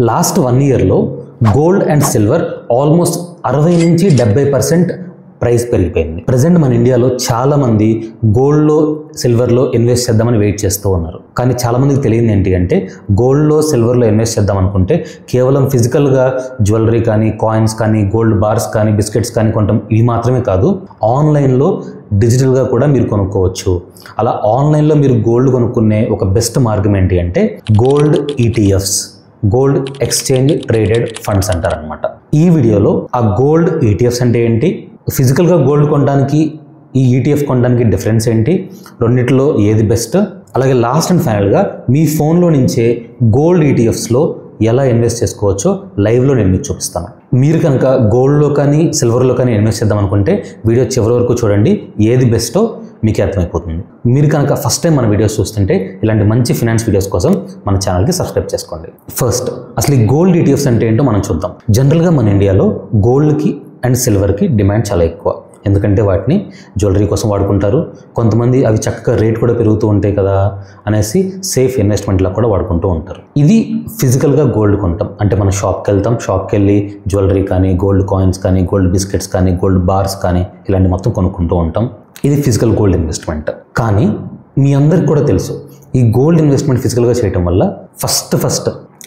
Last 1 ఇయర్లో gold and silver almost 60 నుంచి 70% price పెరిగిపోయింది. ప్రజెంట్ మన ఇండియాలో చాలామంది గోల్డ్లో సిల్వర్లో ఇన్వెస్ట్ చేద్దామని వెయిట్ చేస్తూ ఉన్నారు. కానీ చాలామందికి తెలియదు ఏంటి అంటే గోల్డ్లో సిల్వర్లో ఇన్వెస్ట్ చేద్దాం అనుకుంటే కేవలం ఫిజికల్గా జ్యువెలరీ కానీ కాయిన్స్ కానీ గోల్డ్ బార్స్ కానీ బిస్కెట్స్ కానీ కొనడం ఇవి మాత్రమే కాదు, ఆన్లైన్లో డిజిటల్గా కూడా మీరు కొనుక్కోవచ్చు. అలా ఆన్లైన్లో మీరు గోల్డ్ కొనుక్కునే ఒక బెస్ట్ మార్గం ఏంటి అంటే gold ETFs, gold exchange traded funds అంటారనమాట. ఈ వీడియోలో ఆ గోల్డ్ ఈటీఎఫ్స్ అంటే ఏంటి, ఫిజికల్గా గోల్డ్ కొనడానికి ఈ ఈటీఎఫ్ కొనడానికి డిఫరెన్స్ ఏంటి, రెండిట్లో ఏది బెస్ట్, అలాగే లాస్ట్ అండ్ ఫైనల్గా మీ ఫోన్లో నుంచే గోల్డ్ ఈటీఎఫ్స్లో ఎలా ఇన్వెస్ట్ చేసుకోవచ్చో లైవ్లో నేను మీకు చూపిస్తాను. మీరు కనుక గోల్డ్లో కానీ సిల్వర్లో కానీ ఇన్వెస్ట్ చేద్దాం అనుకుంటే వీడియో చివరి వరకు చూడండి, ఏది బెస్టో మీకు అర్థమైపోతుంది. మీరు కనుక ఫస్ట్ టైం మన వీడియోస్ చూస్తుంటే ఇలాంటి మంచి ఫినాన్స్ వీడియోస్ కోసం మన ఛానల్కి సబ్స్క్రైబ్ చేసుకోండి. ఫస్ట్ అసలు ఈ గోల్డ్ ఈటీఎఫ్స్ అంటే ఏంటో మనం చూద్దాం. జనరల్గా మన ఇండియాలో గోల్డ్కి అండ్ సిల్వర్కి డిమాండ్ చాలా ఎక్కువ, ఎందుకంటే వాటిని జ్యువెలరీ కోసం వాడుకుంటారు. కొంతమంది అవి చక్కగా రేట్ కూడా పెరుగుతూ ఉంటాయి కదా అనేసి సేఫ్ ఇన్వెస్ట్మెంట్లా కూడా వాడుకుంటూ ఉంటారు. ఇది ఫిజికల్గా గోల్డ్ కొంటాం అంటే మనం షాప్కి వెళ్తాం, షాప్కి వెళ్ళి జ్యువెలరీ కానీ గోల్డ్ కాయిన్స్ కానీ గోల్డ్ బిస్కెట్స్ కానీ గోల్డ్ బార్స్ కానీ ఇలాంటి మొత్తం కొనుక్కుంటూ ఉంటాం. ఇది ఫిజికల్ గోల్డ్ ఇన్వెస్ట్మెంట్. కానీ మీ అందరికి కూడా తెలుసు ఈ గోల్డ్ ఇన్వెస్ట్మెంట్ ఫిజికల్గా చేయడం వల్ల ఫస్ట్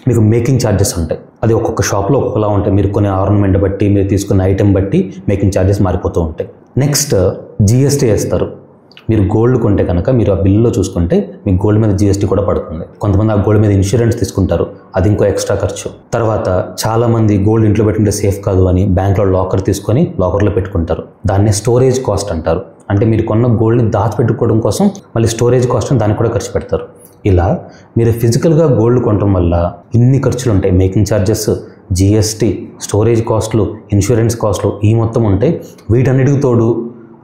మీకు మేకింగ్ ఛార్జెస్ ఉంటాయి. అది ఒక్కొక్క షాప్లో ఒక్కొక్కలా ఉంటాయి. మీరు కొనే ఆర్నమెంట్ బట్టి, మీరు తీసుకున్న ఐటెం బట్టి మేకింగ్ ఛార్జెస్ మారిపోతూ ఉంటాయి. నెక్స్ట్ జిఎస్టీ వేస్తారు. మీరు గోల్డ్ కొంటే కనుక మీరు ఆ బిల్లులో చూసుకుంటే మీకు గోల్డ్ మీద జిఎస్టీ కూడా పడుతుంది. కొంతమంది ఆ గోల్డ్ మీద ఇన్సూరెన్స్ తీసుకుంటారు, అది ఇంకో ఎక్స్ట్రా ఖర్చు. తర్వాత చాలామంది గోల్డ్ ఇంట్లో పెట్టుకుంటే సేఫ్ కాదు అని బ్యాంక్లో లాకర్ తీసుకొని లాకర్లో పెట్టుకుంటారు. దాన్ని స్టోరేజ్ కాస్ట్ అంటారు. అంటే మీరు కొన్న గోల్డ్ని దాచిపెట్టుకోవడం కోసం మళ్ళీ స్టోరేజ్ కాస్ట్ దానికి కూడా ఖర్చు పెడతారు. ఇలా మీరు ఫిజికల్గా గోల్డ్ కొనడం వల్ల ఇన్ని ఖర్చులు ఉంటాయి. మేకింగ్ ఛార్జెస్, జిఎస్టీ, స్టోరేజ్ కాస్ట్లు, ఇన్సూరెన్స్ కాస్ట్లు ఈ మొత్తం ఉంటాయి. వీటన్నిటికి తోడు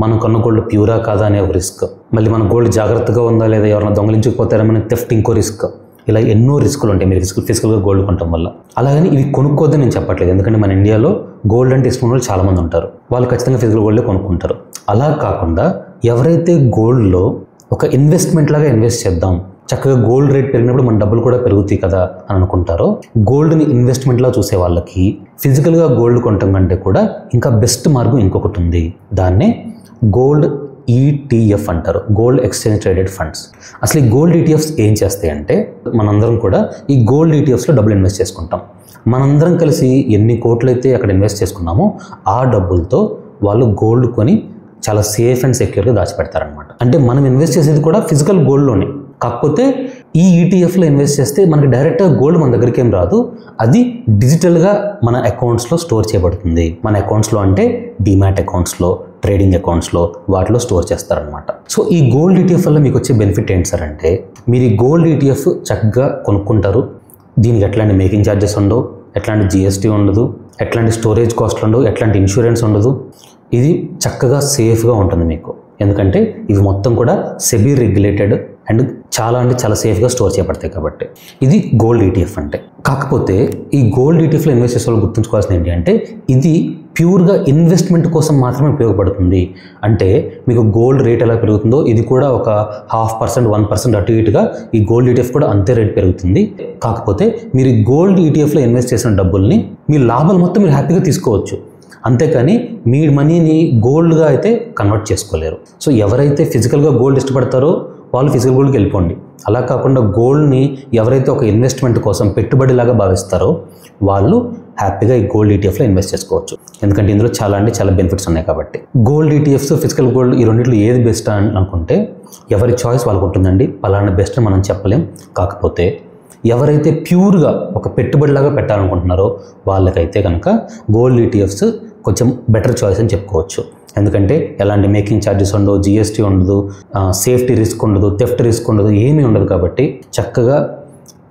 మనం కొన్న గోల్డ్ ప్యూరా కాదా అనే ఒక రిస్క్, మళ్ళీ మన గోల్డ్ జాగ్రత్తగా ఉందా లేదా ఎవరైనా దొంగలించకపోతారని థెఫ్ట్ ఇంకో రిస్క్, ఇలా ఎన్నో రిస్కులు ఉంటాయి మీరు ఫిజికల్గా గోల్డ్ కొనడం వల్ల. అలాగని ఇవి కొనుక్కోద్దని నేను చెప్పట్లేదు, ఎందుకంటే మన ఇండియాలో గోల్డ్ అంటే ఇష్టం వాళ్ళు చాలామంది ఉంటారు, వాళ్ళు ఖచ్చితంగా ఫిజికల్ గోల్డే కొనుక్కుంటారు. అలా కాకుండా ఎవరైతే గోల్డ్లో ఒక ఇన్వెస్ట్మెంట్ లాగా ఇన్వెస్ట్ చేద్దాం, చక్కగా గోల్డ్ రేట్ పెరిగినప్పుడు మన డబ్బులు కూడా పెరుగుతాయి కదా అని అనుకుంటారో, గోల్డ్ని ఇన్వెస్ట్మెంట్లా చూసే వాళ్ళకి ఫిజికల్గా గోల్డ్ కొనటం కంటే కూడా ఇంకా బెస్ట్ మార్గం ఇంకొకటి ఉంది. దాన్నే గోల్డ్ ఈటీఎఫ్ అంటారు, గోల్డ్ ఎక్స్చేంజ్ ట్రేడెడ్ ఫండ్స్. అసలు ఈ గోల్డ్ ఈటీఎఫ్స్ ఏం చేస్తాయంటే మనందరం కూడా ఈ గోల్డ్ ఈటీఎఫ్స్లో డబ్బులు ఇన్వెస్ట్ చేసుకుంటాం. మనందరం కలిసి ఎన్ని కోట్లు అయితే అక్కడ ఇన్వెస్ట్ చేసుకున్నామో ఆ డబ్బులతో వాళ్ళు గోల్డ్ కొని చాలా సేఫ్ అండ్ సెక్యూర్గా దాచిపెడతారనమాట. అంటే మనం ఇన్వెస్ట్ చేసేది కూడా ఫిజికల్ గోల్డ్లోనే, కాకపోతే ఈ ఈటీఎఫ్లో ఇన్వెస్ట్ చేస్తే మనకి డైరెక్ట్గా గోల్డ్ మన దగ్గరికి ఏం రాదు, అది డిజిటల్గా మన అకౌంట్స్లో స్టోర్ చేయబడుతుంది. మన అకౌంట్స్లో అంటే డిమాట్ అకౌంట్స్లో, ట్రేడింగ్ అకౌంట్స్లో వాటిలో స్టోర్ చేస్తారనమాట. సో ఈ గోల్డ్ ఈటీఎఫ్ వల్ల మీకు వచ్చే బెనిఫిట్ ఏంటి సార్ అంటే, మీరు ఈ గోల్డ్ ఈటీఎఫ్ చక్కగా కొనుక్కుంటారు. దీనికి ఎట్లాంటి మేకింగ్ ఛార్జెస్ ఉండవు, ఎట్లాంటి జిఎస్టీ ఉండదు, ఎట్లాంటి స్టోరేజ్ కాస్ట్లు ఉండవు, ఎట్లాంటి ఇన్సూరెన్స్ ఉండదు. ఇది చక్కగా సేఫ్గా ఉంటుంది మీకు, ఎందుకంటే ఇవి మొత్తం కూడా సెబీ రెగ్యులేటెడ్ అండ్ చాలా సేఫ్గా స్టోర్ చేయబడతాయి కాబట్టి. ఇది గోల్డ్ ఈటీఎఫ్ అంటే. కాకపోతే ఈ గోల్డ్ ఈటీఎఫ్లో ఇన్వెస్ట్ చేసే వాళ్ళు గుర్తుంచుకోవాల్సింది ఏంటి అంటే ఇది ప్యూర్గా ఇన్వెస్ట్మెంట్ కోసం మాత్రమే ఉపయోగపడుతుంది. అంటే మీకు గోల్డ్ రేట్ ఎలా పెరుగుతుందో ఇది కూడా ఒక 0.5%, 1% అటు ఇటుగా ఈ గోల్డ్ ఈటీఎఫ్ కూడా అంతే రేట్ పెరుగుతుంది. కాకపోతే మీరు ఈ గోల్డ్ ఈటీఎఫ్లో ఇన్వెస్ట్ చేసిన డబ్బుల్ని మీ లాభాలు మొత్తం మీరు హ్యాపీగా తీసుకోవచ్చు, అంతేకాని మీ మనీని గోల్డ్గా అయితే కన్వర్ట్ చేసుకోలేరు. సో ఎవరైతే ఫిజికల్గా గోల్డ్ ఇష్టపడతారో వాళ్ళు ఫిజికల్ గోల్డ్కి వెళ్ళిపోండి. అలా కాకుండా గోల్డ్ని ఎవరైతే ఒక ఇన్వెస్ట్మెంట్ కోసం పెట్టుబడిలాగా భావిస్తారో వాళ్ళు హ్యాపీగా ఈ గోల్డ్ ఈటీఎఫ్లో ఇన్వెస్ట్ చేసుకోవచ్చు, ఎందుకంటే ఇందులో చాలా బెనిఫిట్స్ ఉన్నాయి కాబట్టి. గోల్డ్ ఈటీఎఫ్స్, ఫిజికల్ గోల్డ్ ఈ రెండింటిలో ఏది బెస్ట్ అని అనుకుంటే ఎవరి చాయిస్ వాళ్ళకు ఉంటుందండి. పలానా బెస్ట్ అని మనం చెప్పలేం. కాకపోతే ఎవరైతే ప్యూర్గా ఒక పెట్టుబడిలాగా పెట్టాలనుకుంటున్నారో వాళ్ళకైతే కనుక గోల్డ్ ఈటీఎఫ్స్ కొంచెం బెటర్ చాయిస్ అని చెప్పుకోవచ్చు. ఎందుకంటే ఎలాంటి మేకింగ్ ఛార్జెస్ ఉండవు, జిఎస్టీ ఉండదు, సేఫ్టీ రిస్క్ ఉండదు, థెఫ్ట్ రిస్క్ ఉండదు, ఏమీ ఉండదు. కాబట్టి చక్కగా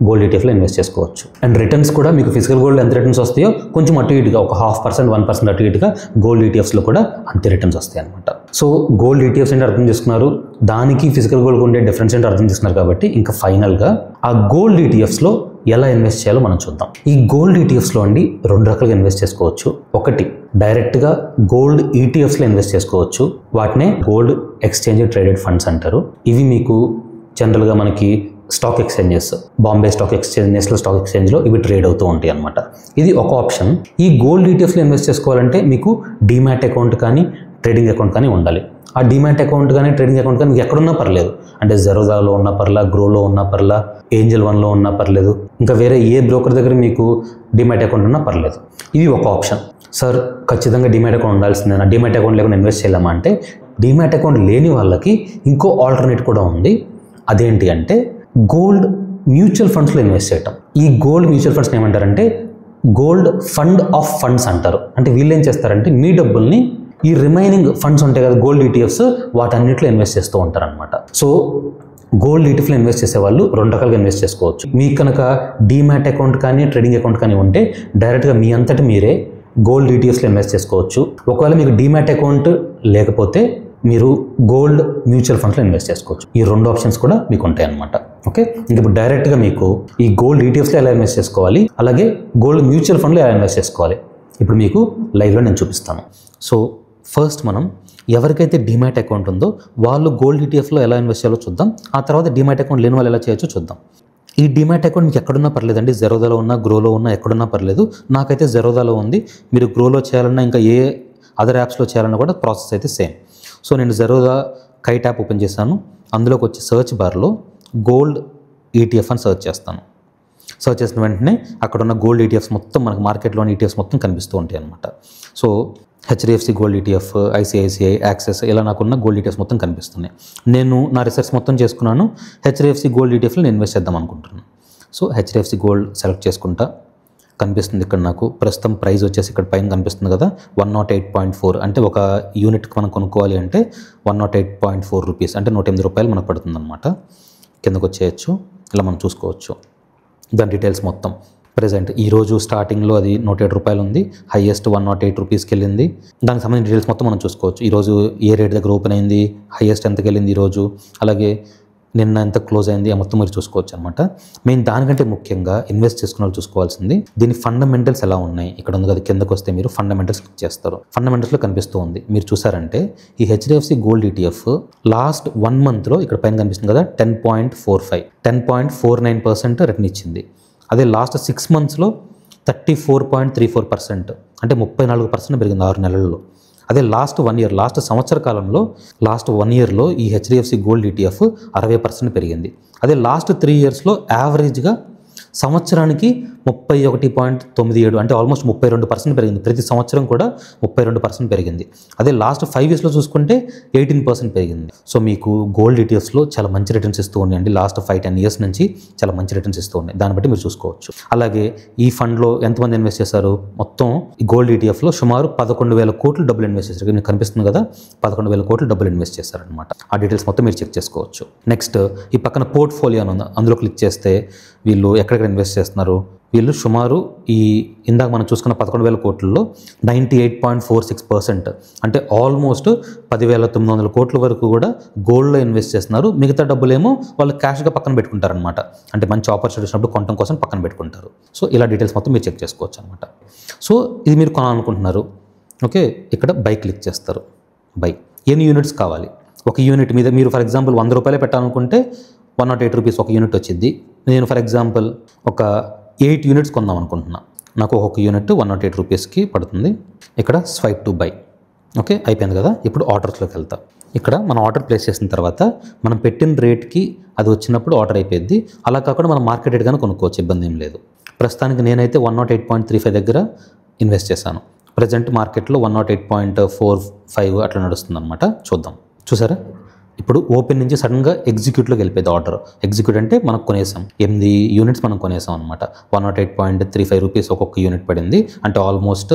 గోల్డ్ ఈటీఎఫ్లో ఇన్వెస్ట్ చేసుకోవచ్చు. అండ్ రిటర్న్స్ కూడా మీకు ఫిజికల్ గోల్డ్ ఎంత రిటర్న్స్ వస్తాయో కొంచెం అటు ఇటుగా ఒక 0.5%, 1% అటు ఇటుగా గోల్డ్ ఈటీఎఫ్స్లో కూడా అంతే రిటర్న్స్ వస్తాయి అనమాట. సో గోల్డ్ ఈటీఎఫ్స్ ఏంటి అర్థం చేసుకున్నారు, దానికి ఫిజికల్ గోల్డ్ ఉండే డిఫరెన్స్ ఏంటి అర్థం చేసుకున్నారు. కాబట్టి ఇంకా ఫైనల్గా ఆ గోల్డ్ ఈటీఎఫ్స్లో ఎలా ఇన్వెస్ట్ చేయాలో మనం చూద్దాం. ఈ గోల్డ్ ఈటీఎఫ్స్లో అండి 2 రకాలుగా ఇన్వెస్ట్ చేసుకోవచ్చు. ఒకటి డైరెక్ట్గా గోల్డ్ ఈటీఎఫ్స్లో ఇన్వెస్ట్ చేసుకోవచ్చు, వాటినే గోల్డ్ ఎక్స్చేంజ్ ట్రేడెడ్ ఫండ్స్ అంటారు. ఇవి మీకు జనరల్గా మనకి stock exchanges, Bombay stock exchange, national stock ఎక్స్చేంజ్లో ఇవి ట్రేడ్ అవుతూ ఉంటాయి అనమాట. ఇది ఒక ఆప్షన్. ఈ గోల్డ్ ఈటీఎఫ్లో ఇన్వెస్ట్ చేసుకోవాలంటే మీకు డీమ్యాట్ అకౌంట్ కానీ ట్రేడింగ్ అకౌంట్ కానీ ఉండాలి. ఆ డీమ్యాట్ అకౌంట్ కానీ ట్రేడింగ్ అకౌంట్ కానీ మీకు ఎక్కడున్నా పర్లేదు. అంటే జెరోదాలో ఉన్నా పర్లా, గ్రోలో ఉన్నా పర్లా, ఏంజల్ వన్లో ఉన్నా పర్లేదు, ఇంకా వేరే ఏ బ్రోకర్ దగ్గర మీకు డీమ్యాట్ అకౌంట్ ఉన్నా పర్లేదు. ఇది ఒక ఆప్షన్. సార్ ఖచ్చితంగా డీమ్యాట్ అకౌంట్ ఉండాల్సిందేనా, డీమ్యాట్ అకౌంట్ లేకుండా ఇన్వెస్ట్ చేయలేమా అంటే, డీమ్యాట్ అకౌంట్ లేని వాళ్ళకి ఇంకో ఆల్టర్నేట్ కూడా ఉంది. అదేంటి అంటే గోల్డ్ మ్యూచువల్ ఫండ్స్లో ఇన్వెస్ట్ చేయటం. ఈ గోల్డ్ మ్యూచువల్ ఫండ్స్ని ఏమంటారంటే గోల్డ్ ఫండ్ ఆఫ్ ఫండ్స్ అంటారు. అంటే వీళ్ళు ఏం చేస్తారంటే మీ డబ్బుల్ని ఈ రిమైనింగ్ ఫండ్స్ ఉంటాయి కదా గోల్డ్ ఈటీఎఫ్స్, వాటన్నిటిలో ఇన్వెస్ట్ చేస్తూ ఉంటారు అనమాట. సో గోల్డ్ ఈటీఎఫ్లో ఇన్వెస్ట్ చేసే వాళ్ళు రెండు రకాలుగా ఇన్వెస్ట్ చేసుకోవచ్చు. మీకు కనుక డీమ్యాట్ అకౌంట్ కానీ ట్రేడింగ్ అకౌంట్ కానీ ఉంటే డైరెక్ట్గా మీ అంతటి మీరే గోల్డ్ ఈటీఎఫ్స్లో ఇన్వెస్ట్ చేసుకోవచ్చు. ఒకవేళ మీకు డీమ్యాట్ అకౌంట్ లేకపోతే మీరు గోల్డ్ మ్యూచువల్ ఫండ్స్లో ఇన్వెస్ట్ చేసుకోవచ్చు. ఈ రెండు ఆప్షన్స్ కూడా మీకు ఉంటాయి అన్నమాట. ఓకే, ఇంక ఇప్పుడు డైరెక్ట్గా మీకు ఈ గోల్డ్ ఈటీఎఫ్స్లో ఎలా ఇన్వెస్ట్ చేసుకోవాలి, అలాగే గోల్డ్ మ్యూచువల్ ఫండ్లో ఎలా ఇన్వెస్ట్ చేసుకోవాలి ఇప్పుడు మీకు లైవ్లో నేను చూపిస్తాను. సో ఫస్ట్ మనం ఎవరికైతే డీమ్యాట్ అకౌంట్ ఉందో వాళ్ళు గోల్డ్ ఈటీఎఫ్లో ఎలా ఇన్వెస్ట్ చేయాలో చూద్దాం. ఆ తర్వాత డీమ్యాట్ అకౌంట్ లేని వాళ్ళు ఎలా చేయొచ్చో చూద్దాం. ఈ డీమ్యాట్ అకౌంట్ మీకు ఎక్కడున్నా పర్లేదండి, జెరోదాలో ఉన్నా, గ్రోలో ఉన్నా, ఎక్కడున్నా పర్లేదు. నాకైతే జెరోదాలో ఉంది. మీరు గ్రోలో చేయాలన్నా ఇంకా ఏ అదర్ యాప్స్లో చేయాలన్నా కూడా ప్రాసెస్ అయితే సేమ్. సో నేను జెరోదా కైట్ యాప్ ఓపెన్ చేశాను. అందులోకి వచ్చి సర్చ్ బార్లో గోల్డ్ ఈటీఎఫ్ అని సర్చ్ చేస్తాను. సర్చ్ చేసిన వెంటనే అక్కడ ఉన్న గోల్డ్ ఈటీఎఫ్స్ మొత్తం మనకు మార్కెట్లోని ఈటీఎఫ్స్ మొత్తం కనిపిస్తూ ఉంటాయి అన్నమాట. So HDFC gold ETF, ICICI, access, ఇలా నాకున్న గోల్డ్ ఈటీఎఫ్స్ మొత్తం కనిపిస్తున్నాయి. నేను నా రీసెర్చ్ మొత్తం చేసుకున్నాను. హెచ్డిఎఫ్సి గోల్డ్ ఈటీఎఫ్లో నేను ఇన్వెస్ట్ చేద్దాం అనుకుంటున్నాను. సో హెచ్డిఎఫ్సి గోల్డ్ సెలెక్ట్ చేసుకుంటా. కనిపిస్తుంది ఇక్కడ నాకు ప్రస్తుతం ప్రైస్ వచ్చేసి ఇక్కడ పైన కనిపిస్తుంది కదా 108.4. అంటే ఒక యూనిట్కి మనం కొనుక్కోవాలి అంటే 108.4 రూపీస్, అంటే 108 రూపాయలు మనకు పడుతుంది అనమాట. కిందకు వచ్చేయచ్చు, ఇలా మనం చూసుకోవచ్చు దాని డీటెయిల్స్ మొత్తం. ప్రజెంట్ ఈరోజు స్టార్టింగ్లో అది 107 రూపాయలు ఉంది, హైయెస్ట్ 108 రూపీస్కి వెళ్ళింది. దానికి సంబంధించిన డీటెయిల్స్ మొత్తం మనం చూసుకోవచ్చు. ఈరోజు ఏ రేట్ దగ్గర ఓపెన్ అయింది, హైయెస్ట్ ఎంతకి వెళ్ళింది ఈరోజు, అలాగే నిన్న ఎంత క్లోజ్ అయింది, ఆ మొత్తం మీరు చూసుకోవచ్చు అనమాట. మేము దానికంటే ముఖ్యంగా ఇన్వెస్ట్ చేసుకున్న వాళ్ళు చూసుకోవాల్సింది దీని ఫండమెంటల్స్ ఎలా ఉన్నాయి. ఇక్కడ ఉంది కదా, కిందకు వస్తే మీరు ఫండమెంటల్స్ క్లిక్ చేస్తారు. ఫండమెంటల్స్లో కనిపిస్తూ ఉంది, మీరు చూసారంటే ఈ హెచ్డిఎఫ్సి గోల్డ్ ఈటీఎఫ్ లాస్ట్ 1 మంత్లో ఇక్కడ పైన కనిపిస్తుంది కదా 10.45, 10.49% రిటర్న్ ఇచ్చింది. అదే లాస్ట్ 6 మంత్స్లో 34.34%, అంటే 34% పెరిగింది 6 నెలల్లో. అదే లాస్ట్ 1 ఇయర్, లాస్ట్ సంవత్సర కాలంలో లాస్ట్ 1 ఇయర్లో ఈ హెచ్డిఎఫ్సి గోల్డ్ ఈటీఎఫ్ 60% పెరిగింది. అదే లాస్ట్ 3 ఇయర్స్లో యావరేజ్గా సంవత్సరానికి 31.97, అంటే ఆల్మోస్ట్ 32% పెరిగింది. ప్రతి సంవత్సరం కూడా 32% పెరిగింది. అదే లాస్ట్ 5 ఇయర్స్లో చూసుకుంటే 18% పెరిగింది. సో మీకు గోల్డ్ ఈటీఎఫ్స్లో చాలా మంచి రిటర్న్స్ ఇస్తూ ఉన్నాయండి. లాస్ట్ 5-10 ఇయర్స్ నుంచి చాలా మంచి రిటర్న్స్ ఇస్తూ ఉన్నాయి. దాన్ని బట్టి మీరు చూసుకోవచ్చు. అలాగే ఈ ఫండ్లో ఎంతమంది ఇన్వెస్ట్ చేశారు, మొత్తం ఈ గోల్డ్ ఈటీఎఫ్లో సుమారు 11,000 కోట్లు డబ్బులు ఇన్వెస్ట్ చేశారు. మీకు కనిపిస్తుంది కదా 11,000 కోట్లు డబ్బులు ఇన్వెస్ట్ చేశారనమాట. ఆ డీటెయిల్స్ మొత్తం మీరు చెక్ చేసుకోవచ్చు. నెక్స్ట్ ఈ పక్కన పోర్ట్ఫోలియో అని ఉంది, అందులో క్లిక్ చేస్తే వీళ్ళు ఎక్కడెక్కడ ఇన్వెస్ట్ చేస్తున్నారు. వీళ్ళు సుమారు ఈ ఇందాక మనం చూసుకున్న 11,000 కోట్లలో 98.46%, అంటే ఆల్మోస్ట్ 10,900 కోట్ల వరకు కూడా గోల్డ్లో ఇన్వెస్ట్ చేస్తున్నారు. మిగతా డబ్బులేమో వాళ్ళు క్యాష్గా పక్కన పెట్టుకుంటారనమాట. అంటే మంచి ఆపర్చునిటీ వచ్చినప్పుడు కొనడం కోసం పక్కన పెట్టుకుంటారు. సో ఇలా డీటెయిల్స్ మొత్తం మీరు చెక్ చేసుకోవచ్చు అనమాట. సో ఇది మీరు కొనాలనుకుంటున్నారు, ఓకే, ఇక్కడ బై క్లిక్ చేస్తారు. బై ఎన్ని యూనిట్స్ కావాలి, ఒక యూనిట్ మీద మీరు ఫర్ ఎగ్జాంపుల్ 100 రూపాయలే పెట్టాలనుకుంటే 108 రూపీస్ ఒక యూనిట్ వచ్చింది. నేను ఫర్ ఎగ్జాంపుల్ ఒక 8 యూనిట్స్ కొందాం అనుకుంటున్నా, నాకు ఒక్కొక్క యూనిట్ 108 రూపీస్కి పడుతుంది. ఇక్కడ స్వైప్ టు బై, ఓకే అయిపోయింది కదా. ఇప్పుడు ఆర్డర్స్లోకి వెళ్తా. ఇక్కడ మనం ఆర్డర్ ప్లేస్ చేసిన తర్వాత మనం పెట్టిన రేట్కి అది వచ్చినప్పుడు ఆర్డర్ అయిపోయింది. అలా కాకుండా మనం మార్కెట్ రేట్ కానీ కొనుక్కోవచ్చు, ఇబ్బంది ఏం లేదు. ప్రస్తుతానికి నేనైతే 108.35 దగ్గర ఇన్వెస్ట్ చేశాను. ప్రజెంట్ మార్కెట్లో 108.45 అట్లా నడుస్తుంది అనమాట. చూద్దాం. చూసారా, ఇప్పుడు ఓపెన్ నుంచి సడన్గా ఎగ్జిక్యూట్లోకి వెళ్ళిపోయింది ఆర్డర్. ఎగ్జిక్యూట్ అంటే మనకు కొనేసాం, 8 యూనిట్స్ మనం కొనేసాం అనమాట. 108.35 రూపీస్ ఒక్కొక్క యూనిట్ పడింది, అంటే ఆల్మోస్ట్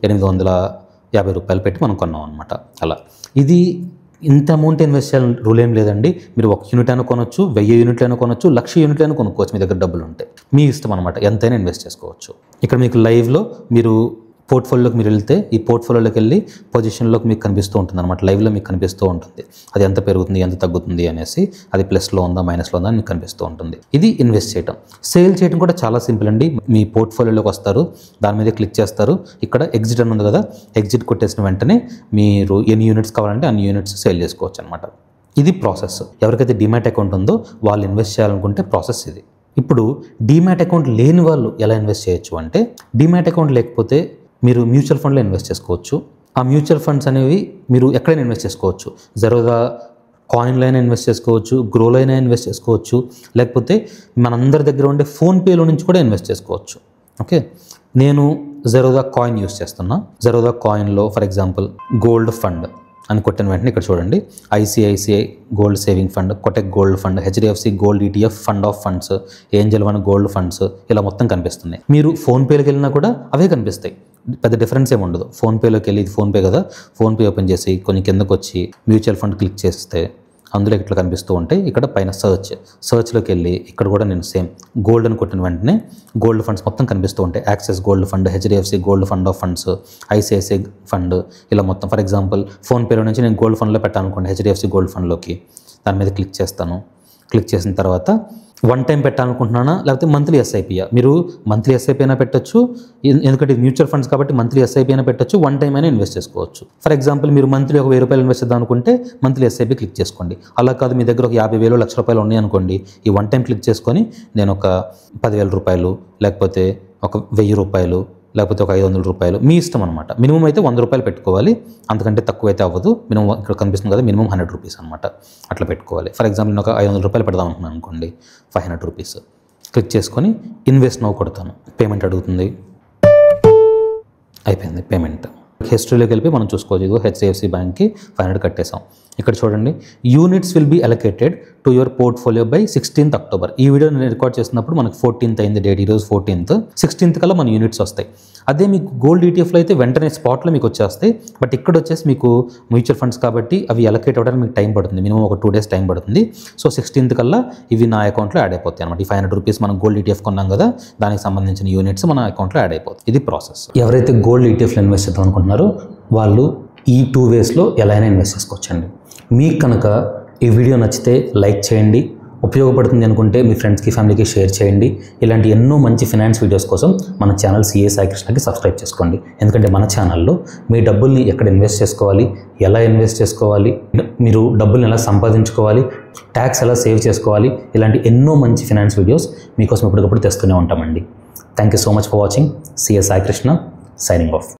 850 రూపాయలు పెట్టి మనం కొన్నాం అనమాట. అలా ఇది ఇంత అమౌంట్ ఇన్వెస్ట్ చేయాలని రూల్ ఏం లేదండి. మీరు 1 యూనిట్ అయినా కొనొచ్చు, 1000 యూనిట్లు అయినా కొనొచ్చు, 1,00,000 యూనిట్లు అయినా కొనుక్కోవచ్చు. మీ దగ్గర డబ్బులు ఉంటే మీ ఇష్టం అనమాట, ఎంతైనా ఇన్వెస్ట్ చేసుకోవచ్చు. ఇక్కడ మీకు లైవ్లో మీరు పోర్ట్ఫోలియోకి మీరు వెళ్తే ఈ పోర్ట్ఫోలియోలోకి వెళ్ళి పొజిషన్లోకి మీకు కనిపిస్తూ ఉంటుంది అనమాట. లైవ్లో మీకు కనిపిస్తూ ఉంటుంది అది ఎంత పెరుగుతుంది ఎంత తగ్గుతుంది అనేసి, అది ప్లస్లో ఉందా మైనస్లో ఉందా అని మీకు కనిపిస్తూ ఉంటుంది. ఇది ఇన్వెస్ట్ చేయడం. సేల్ చేయడం కూడా చాలా సింపుల్ అండి. మీ పోర్ట్ఫోలియోలోకి వస్తారు, దాని మీద క్లిక్ చేస్తారు, ఇక్కడ ఎగ్జిట్ అని ఉంది కదా, ఎగ్జిట్ కొట్టేసిన వెంటనే మీరు ఎన్ని యూనిట్స్ కావాలంటే అన్ని యూనిట్స్ సేల్ చేసుకోవచ్చు అనమాట. ఇది ప్రాసెస్. ఎవరికైతే డీమ్యాట్ అకౌంట్ ఉందో వాళ్ళు ఇన్వెస్ట్ చేయాలనుకుంటే ప్రాసెస్ ఇది. ఇప్పుడు డీమ్యాట్ అకౌంట్ లేని వాళ్ళు ఎలా ఇన్వెస్ట్ చేయొచ్చు అంటే, డీమ్యాట్ అకౌంట్ లేకపోతే మీరు మ్యూచువల్ ఫండ్లో ఇన్వెస్ట్ చేసుకోవచ్చు. ఆ మ్యూచువల్ ఫండ్స్ అనేవి మీరు ఎక్కడైనా ఇన్వెస్ట్ చేసుకోవచ్చు. జెరోదా కాయిన్లో అయినా ఇన్వెస్ట్ చేసుకోవచ్చు, గ్రోలో అయినా ఇన్వెస్ట్ చేసుకోవచ్చు, లేకపోతే మనందరి దగ్గర ఉండే ఫోన్పేలో నుంచి కూడా ఇన్వెస్ట్ చేసుకోవచ్చు. ఓకే, నేను జెరోదా కాయిన్ యూస్ చేస్తున్నా. జెరోదా కాయిన్లో ఫర్ ఎగ్జాంపుల్ గోల్డ్ ఫండ్ అని కొట్టిన వెంటనే ఇక్కడ చూడండి, ICICI gold saving fund, Kotak gold fund, HDFC gold ETF fund of funds, Angel One gold funds, ఇలా మొత్తం కనిపిస్తున్నాయి. మీరు ఫోన్పేలోకి వెళ్ళినా కూడా అవే కనిపిస్తాయి, పెద్ద డిఫరెన్స్ ఏమి ఉండదు. ఫోన్పేలోకి వెళ్ళి, ఇది ఫోన్పే కదా, ఫోన్పే ఓపెన్ చేసి కొంచెం కిందకు వచ్చి మ్యూచువల్ ఫండ్ క్లిక్ చేస్తే అందులో ఇట్లా కనిపిస్తూ ఉంటాయి. ఇక్కడ పైన సర్చ్లోకి వెళ్ళి ఇక్కడ కూడా నేను సేమ్ గోల్డ్ అని కొట్టిన వెంటనే గోల్డ్ ఫండ్స్ మొత్తం కనిపిస్తూ ఉంటాయి. Axis gold fund, HDFC gold fund of funds, ICICI fund, ఇలా మొత్తం. ఫర్ ఎగ్జాంపుల్ ఫోన్పేలో నుంచి నేను గోల్డ్ ఫండ్లో పెట్టాలనుకోండి, హెచ్డిఎఫ్సి గోల్డ్ ఫండ్లోకి దాని మీద క్లిక్ చేస్తాను. క్లిక్ చేసిన తర్వాత వన్ టైం పెట్టాలనుకుంటున్నానా లేకపోతే మంత్లీ ఎస్ఐపియా, మీరు మంత్లీ ఎస్ఐపి అయినా పెట్టచ్చు, ఎందుకంటే మ్యూచువల్ ఫండ్స్ కాబట్టి మంత్లీ ఎస్ఐపి అయినా పెట్టచ్చు, వన్ టైం అయినా ఇన్వెస్ట్ చేసుకోవచ్చు. ఫర్ ఎగ్జాంపుల్ మీరు మంత్లీ ఒక 1000 రూపాయలు ఇన్వెస్ట్ చేద్దాం అనుకుంటే మంత్లీ ఎస్ఐపి క్లిక్ చేసుకోండి. అలా కాదు, మీ దగ్గర ఒక 50,000 1,00,000 రూపాయలు ఉన్నాయి అనుకోండి, ఈ వన్ టైం క్లిక్ చేసుకొని నేను ఒక 10,000 రూపాయలు, లేకపోతే ఒక 1000 రూపాయలు, లేకపోతే ఒక 500 రూపాయలు, మీ ఇష్టం అనమాట. మినిమం అయితే 100 రూపాయలు పెట్టుకోవాలి, అంతకంటే తక్కువ అయితే అవ్వదు. మినిమం ఇక్కడ కనిపిస్తుంది కదా, మినిమం 100 రూపీస్ అనమాట, అట్లా పెట్టుకోవాలి. ఫర్ ఎగ్జాంపుల్ నేను ఒక 500 రూపాయలు పెడదాం అనుకున్నాను అనుకోండి, 500 రూపీస్ క్లిక్ చేసుకొని ఇన్వెస్ట్ నౌ కొడతాను. పేమెంట్ అడుగుతుంది, అయిపోయింది పేమెంట్. హిస్టరీలోకి వెళ్ళి మనం చూసుకోవచ్చు, ఇదిగో హెచ్డిఎఫ్సి బ్యాంక్కి 500 కట్టేసాం. ఇక్కడ చూడండి, units will be allocated to your portfolio by 16th October. ఈ వీడియో నేను రికార్డ్ చేసినప్పుడు మనకు 14th అయింది డేట్, ఈరోజు 14th. 16th కల్లా మన యూనిట్స్ వస్తాయి. అదే మీకు గోల్డ్ ఈటీఎఫ్లో అయితే వెంటనే స్పాట్లో మీకు వచ్చేస్తాయి. బట్ ఇక్కడ వచ్చేసి మీకు మ్యూచువల్ ఫండ్స్ కాబట్టి అవి అలొకేట్ అవ్వడానికి మీకు టైం పడుతుంది, మినిమం ఒక 2 days టైం పడుతుంది. సో 16th కల్లా ఇవి నా అకౌంట్లో యాడ్ అయిపోతాయి అనమాట. ఈ 500 రూపీస్ మనం గోల్డ్ ఈటీఎఫ్ కొన్నాం కదా, దానికి సంబంధించిన యూనిట్స్ మన అకౌంట్లో యాడ్ అయిపోతాయి. ఇది ప్రాసెస్. ఎవరైతే గోల్డ్ ఈటీఎఫ్లో ఇన్వెస్ట్ చేద్దాం అనుకుంటున్నారో వాళ్ళు ఈ 2 waysలో ఎలా అయినా ఇన్వెస్ట్ చేసుకోవచ్చండి. మీకు కనుక ఈ వీడియో నచ్చితే లైక్ చేయండి, ఉపయోగపడుతుంది అనుకుంటే మీ ఫ్రెండ్స్కి, ఫ్యామిలీకి షేర్ చేయండి. ఇలాంటి ఎన్నో మంచి ఫినాన్స్ వీడియోస్ కోసం మన ఛానల్ సిఏ సాయి కృష్ణకి సబ్స్క్రైబ్ చేసుకోండి. ఎందుకంటే మన ఛానల్లో మీ డబ్బుల్ని ఎక్కడ ఇన్వెస్ట్ చేసుకోవాలి, ఎలా ఇన్వెస్ట్ చేసుకోవాలి, మీరు డబ్బుల్ని ఎలా సంపాదించుకోవాలి, ట్యాక్స్ ఎలా సేవ్ చేసుకోవాలి, ఇలాంటి ఎన్నో మంచి ఫినాన్స్ వీడియోస్ మీకోసం ఎప్పటికప్పుడు తెస్తూనే ఉంటామండి. Thank you so much for watching. CA Sai Krishna signing off.